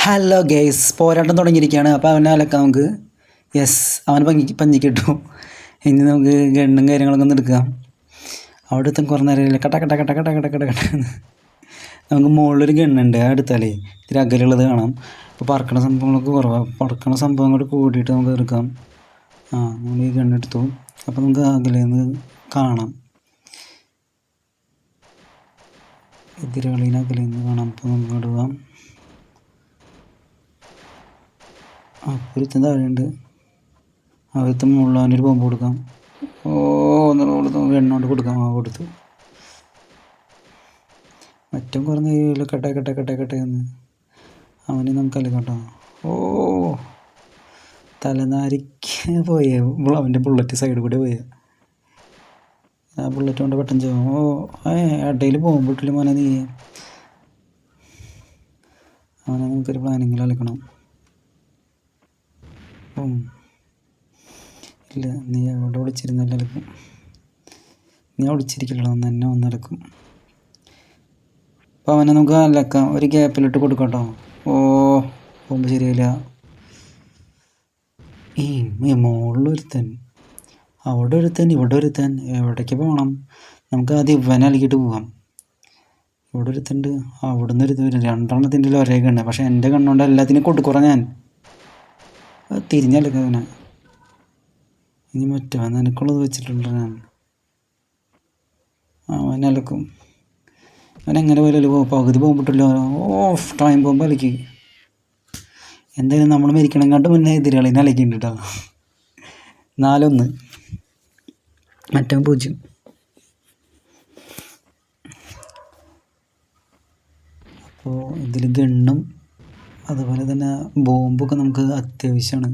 Hello guys, പോരാട്ടം തുടങ്ങിയിരിക്കുകയാണ്. അപ്പോൾ അവനെ അലക്കാം നമുക്ക്. യെസ്, അവൻ പഞ്ഞിക്കിട്ടു. ഇനി നമുക്ക് ഗണ്ണും കാര്യങ്ങളൊക്കെ ഒന്ന് എടുക്കാം. അവിടുത്തെ കുറേ നേരം കട്ട കട്ട കട്ട കട്ട കട്ട കട്ട കട്ട നമുക്ക് മുകളിലൊരു ഗണ്ണുണ്ട്. ആ എടുത്താലേ ഇത്തിരി അകലുള്ളത് കാണാം. അപ്പോൾ പറക്കണ സംഭവങ്ങളൊക്കെ കുറവാണ്. പറക്കണ സംഭവങ്ങൾ കൂടിയിട്ട് നമുക്ക് എടുക്കാം. നമ്മൾ ഈ ഗണ്ണെടുത്തു. അപ്പോൾ നമുക്ക് അകലേന്ന് കാണാം, എതിരാളിനെ അകലേന്ന് കാണാം. അപ്പോൾ നമുക്ക് ഇടുക. ഒരുത്തൻ താഴെയുണ്ട്. ആദ്യത്തെ മുകളിൽ അവനൊരു ബോംബ് കൊടുക്കാം. ഒന്നുകൂടെ കൊടുത്തു, എണ്ണോണ്ട് കൊടുക്കാം. കൊടുത്തു. മറ്റും കുറഞ്ഞ കയ്യിൽ കട്ടെ കട്ടെ കട്ടെ കട്ടെന്ന് അവനെ നമുക്കല്ല കേട്ടോ. തലനാരിക്ക് പോയേ അവൻ്റെ ബുള്ളറ്റ് സൈഡിൽ കൂടെ പോയ. ആ ബുള്ളറ്റ് കൊണ്ട് പെട്ടെന്ന് ചെയ്യും. ഇടയിൽ ബോംബിട്ടില്ല മോനെ നീ. അവനെ നമുക്കൊരു പ്ലാനിങ്ങിൽ അലക്കണം. ഇല്ല, നീ എവിടെ വിളിച്ചിരുന്നല്ല അലക്കും. നീ വിളിച്ചിരിക്കില്ല, എന്നെ ഒന്നലക്കും. അപ്പോൾ അവനെ നമുക്ക് അലക്കാം. ഒരു ഗ്യാപ്പിലിട്ട് കൊടുക്കട്ടോ. പോകുമ്പോൾ ശരിയായില്ല. മുകളിലൊരുത്തൻ, അവിടെ ഒരുത്തൻ, ഇവിടെ ഒരുത്തൻ. എവിടേക്ക് പോകണം? നമുക്ക് ആദ്യം ഇവനെ അലക്കിയിട്ട് പോകാം. ഇവിടെ ഒരുത്തുണ്ട്, അവിടെ നിന്ന് ഒരു രണ്ടെണ്ണത്തിൻ്റെ ഒരേ കണ്ണ്. പക്ഷേ എൻ്റെ കണ്ണുകൊണ്ട് എല്ലാത്തിനും കൊടുക്കുറ. ഞാൻ തിരിഞ്ഞലക്കാം അവനെ. ഇനി മറ്റവൻ എനിക്കുള്ളത് വെച്ചിട്ടുണ്ട് ഞാൻ. അവനലക്കും. അവനെങ്ങനെ പോയാലും പകുതി പോകുമ്പോട്ടില്ലോ. ടൈം ബോംബ് അലക്കി. എന്തായാലും നമ്മൾ മരിക്കണമെങ്ങാണ്ട് മുന്നേ എതിരാളിനെ അലക്കിയിട്ടുണ്ട് കേട്ടോ. 4-1, മറ്റവൻ 0. അപ്പോൾ ഇതിൽ ഗണ്ണും അതുപോലെ തന്നെ ബോംബൊക്കെ നമുക്ക് അത്യാവശ്യമാണ്.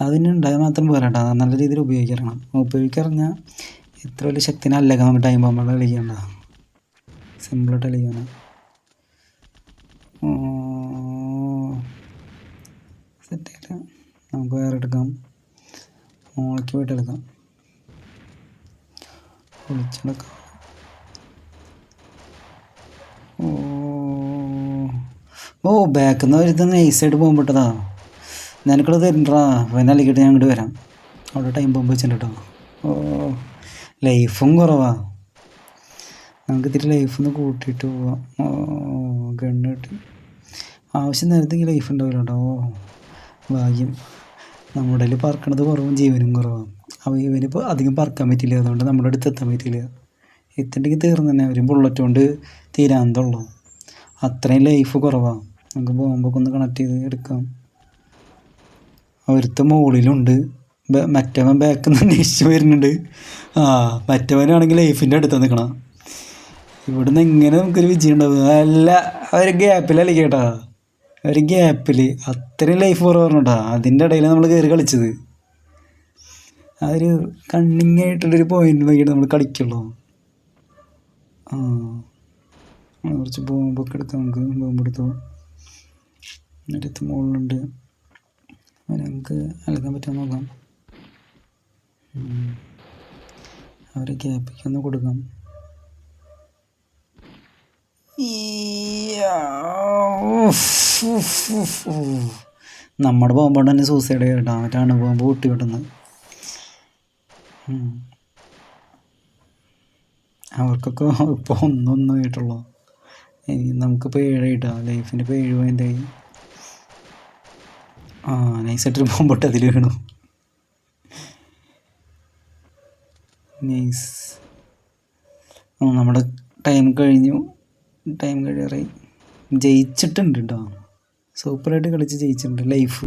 അതിന് ഉണ്ടായാൽ മാത്രം പോരാട്ടോ, നല്ല രീതിയിൽ ഉപയോഗിക്കണം. ഉപയോഗിക്കറിഞ്ഞാൽ എത്ര വലിയ ശക്തിനല്ല നമുക്ക് ടൈം ബോംബുകൾ കളിക്കേണ്ട. സിമ്പിളായിട്ട് കളിക്കാനാണ്. സെറ്റായില്ല. നമുക്ക് വേറെ എടുക്കാം. മോളിക്ക് പോയിട്ട് എടുക്കാം. ഒളിച്ചെടുക്കാം. ബാക്കിൽ നിന്ന് വരുന്ന നൈസായിട്ട് പോകുമ്പോട്ടതാ. നിനക്കുള്ളത് തരണ്ടാ. പിന്നെ അല്ലിക്കിട്ട് ഞാൻ ഇങ്ങോട്ട് വരാം. അവിടെ ടൈം ബോംബ് വെച്ചിട്ടുണ്ട് കേട്ടോ. ലൈഫും കുറവാണ്. നമുക്ക് ഇത്തിരി ലൈഫൊന്ന് കൂട്ടിയിട്ട് പോവാം. ഗണ്ണ് കിട്ടി. ആവശ്യം നേരത്തേക്ക് ലൈഫ് ഉണ്ടാവില്ല കേട്ടോ. ഭാഗ്യം. നമ്മുടെ കയ്യിൽ പറക്കണത് കുറവും ജീവനും കുറവാണ്. അപ്പോൾ ഇവനിപ്പോൾ അധികം പറക്കാൻ പറ്റില്ല. അതുകൊണ്ട് നമ്മുടെ അടുത്ത് എത്താൻ പറ്റില്ല. എത്തുണ്ടെങ്കിൽ തീർന്നു തന്നെ. ഒരു ബുള്ളറ്റ് കൊണ്ട് തീരാന്തള്ളൂ. അത്രയും ലൈഫ് കുറവാണ്. നമുക്ക് ബോംബൊക്കെ ഒന്ന് കണക്ട് ചെയ്ത് എടുക്കാം. ഒരുത്ത മുകളിലുണ്ട്. മറ്റവൻ ബാക്കിൽ നിന്ന് അന്വേഷിച്ച് വരുന്നുണ്ട്. മറ്റവനാണെങ്കിൽ ലൈഫിൻ്റെ അടുത്ത് നിൽക്കണം. ഇവിടുന്ന് എങ്ങനെ നമുക്കൊരു വിജയം ഉണ്ടാവും? അല്ല, ഒരു ഗ്യാപ്പിലല്ലേ കേട്ടാ. ഒരു ഗ്യാപ്പിൽ അത്രയും ലൈഫ് കുറവാണ്. അതിൻ്റെ ഇടയിൽ നമ്മൾ കയറി കളിച്ചത്. അതൊരു കണ്ണിങ് ആയിട്ടുള്ളൊരു പോയിന്റ് നോക്കിയിട്ട് നമ്മൾ കളിക്കുള്ളൂ. കുറച്ച് ബോംബൊക്കെ എടുക്കാം. നമുക്ക് ബോംബ് എടുത്തു. അടുത്ത് മുകളിലുണ്ട്. നമുക്ക് അലക്കാൻ പറ്റാൻ നോക്കാം. അവരെ ഗ്യാപ്പിക്ക് ഒന്ന് കൊടുക്കാം. നമ്മുടെ ബോംബുകൊണ്ട് തന്നെ സൂസൈഡ് കേട്ടോ. മറ്റാണ് ബോംബ് പൊട്ടി കിട്ടുന്നത്. അവർക്കൊക്കെ ഇപ്പോൾ 1-1 ആയിട്ടുള്ളൂ. നമുക്കിപ്പോൾ 7 കിട്ടാം. ലൈഫിൻ്റെ ഇപ്പോൾ 7 പോയിൻ്റായി. നൈസായിട്ടൊരു ബോംബിട്ട് അതിൽ വീണു. നൈസ്. നമ്മുടെ ടൈം കഴിഞ്ഞു. ടൈം കഴിയാറായി. ജയിച്ചിട്ടുണ്ട് കേട്ടോ. സൂപ്പറായിട്ട് കളിച്ച് ജയിച്ചിട്ടുണ്ട് ലൈഫ്.